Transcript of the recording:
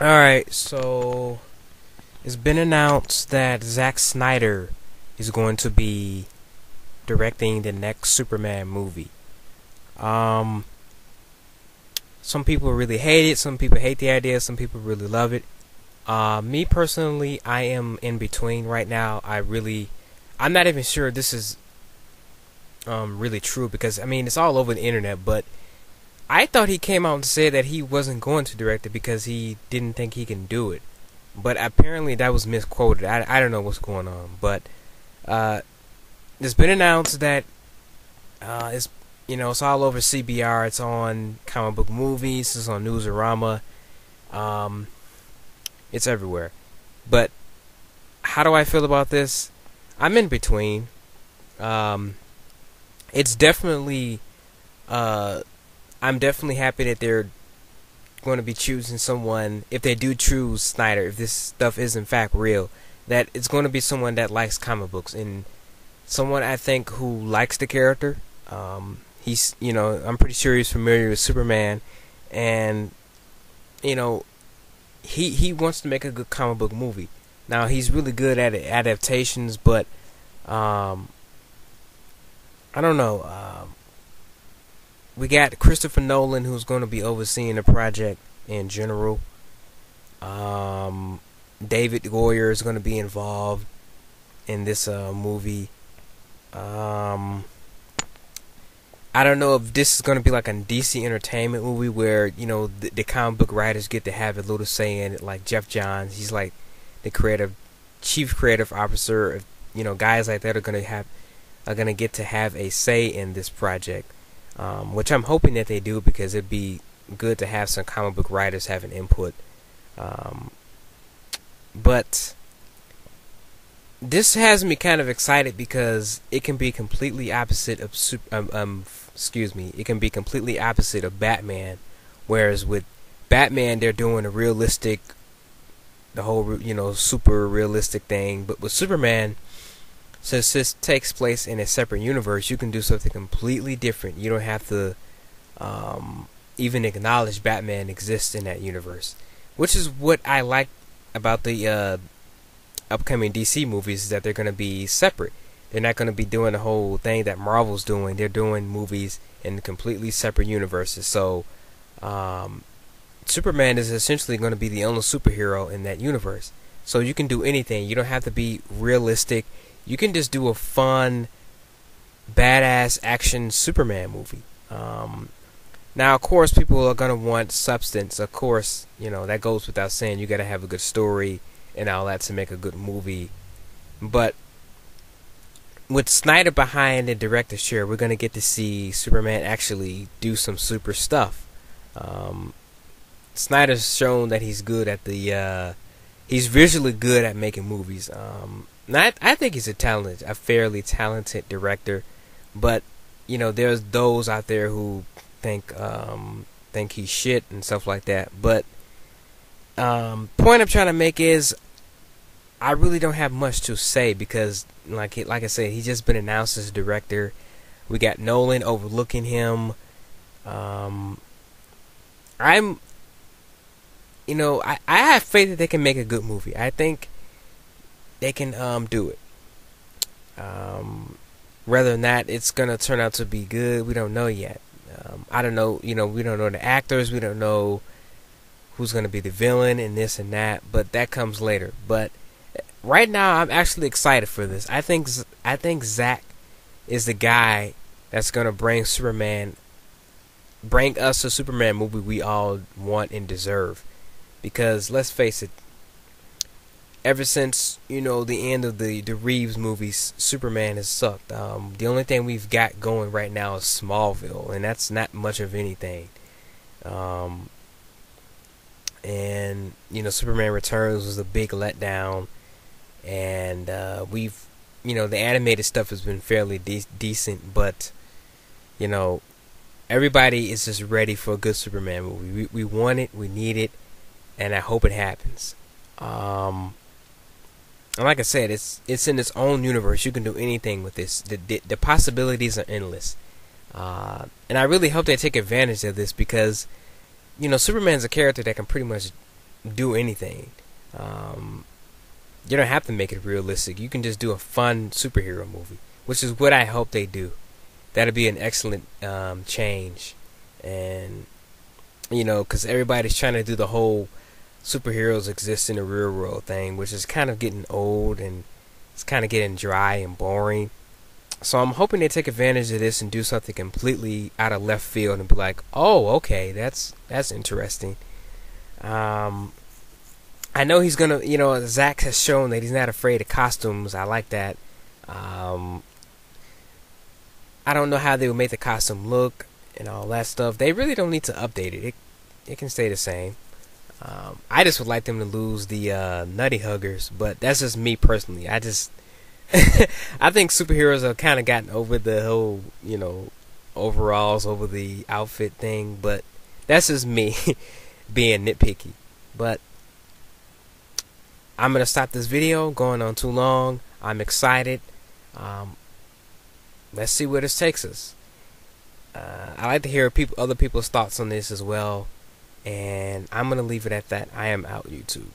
Alright, so it's been announced that Zack Snyder is going to be directing the next Superman movie. Um, some people really hate it, some people hate the idea, some people really love it. Me personally, I am in between right now. I'm not even sure this is really true because I mean it's all over the internet, but I thought he came out and said that he wasn't going to direct it because he didn't think he can do it. But apparently that was misquoted. I don't know what's going on. But it's been announced that it's all over CBR. It's on comic book movies. It's on Newsarama. It's everywhere. But how do I feel about this? I'm in between. It's definitely I'm definitely happy that they're going to be choosing someone, if they do choose Snyder, if this stuff is in fact real, that it's going to be someone that likes comic books and someone I think who likes the character. I'm pretty sure he's familiar with Superman, and he wants to make a good comic book movie. Now he's really good at adaptations, but I don't know. We got Christopher Nolan, who's going to be overseeing the project in general. David Goyer is going to be involved in this movie. I don't know if this is going to be like a DC Entertainment movie where the comic book writers get to have a little say in it, like Jeff Johns. He's like the chief creative officer. Guys like that are going to get to have a say in this project. Which I'm hoping that they do, because it'd be good to have some comic book writers have an input. But this has me kind of excited because it can be completely opposite of it can be completely opposite of Batman. Whereas with Batman, they're doing the whole super realistic thing. But with Superman, since this takes place in a separate universe, you can do something completely different. You don't have to even acknowledge Batman exists in that universe, which is what I like about the upcoming DC movies, is that they're going to be separate. They're not going to be doing the whole thing that Marvel's doing. They're doing movies in completely separate universes. So Superman is essentially going to be the only superhero in that universe. So you can do anything. You don't have to be realistic. You can just do a fun, badass action Superman movie. Now, of course, people are going to want substance. Of course, that goes without saying. You got to have a good story and all that to make a good movie. But with Snyder behind the director's chair, we're going to get to see Superman actually do some super stuff. Snyder's shown that he's good at he's visually good at making movies. I think he's a fairly talented director, but there's those out there who think he's shit and stuff like that. But point I'm trying to make is, I really don't have much to say because, like I said, he's just been announced as director. We got Nolan overlooking him. I have faith that they can make a good movie. I think they can do it. Whether or not it's gonna turn out to be good, we don't know yet. I don't know. We don't know the actors. We don't know who's gonna be the villain and this and that. But that comes later. But right now, I'm actually excited for this. I think Zack is the guy that's gonna bring us a Superman movie we all want and deserve. Because let's face it, ever since the end of the Reeves movies, Superman has sucked. The only thing we've got going right now is Smallville, and that's not much of anything. And Superman Returns was a big letdown, and the animated stuff has been fairly decent, but everybody is just ready for a good Superman movie. We want it, we need it, and I hope it happens. And like I said, it's in its own universe. You can do anything with this. The possibilities are endless. And I really hope they take advantage of this because, Superman's a character that can pretty much do anything. You don't have to make it realistic. You can just do a fun superhero movie, which is what I hope they do. That'll be an excellent change. And, because everybody's trying to do the whole superheroes exist in the real world thing, which is kind of getting old and it's kind of getting dry and boring. So I'm hoping they take advantage of this and do something completely out of left field and be like, oh, okay, that's interesting. I know he's gonna, Zack has shown that he's not afraid of costumes. I like that. I don't know how they would make the costume look and all that stuff. They really don't need to update it. It can stay the same. I just would like them to lose the nutty huggers, but that's just me personally. I think superheroes have kind of gotten over the whole, overalls over the outfit thing, but that's just me being nitpicky. But I'm going to stop this video, going on too long. I'm excited. Let's see where this takes us. I like to hear other people's thoughts on this as well. And I'm going to leave it at that. I am out, YouTube.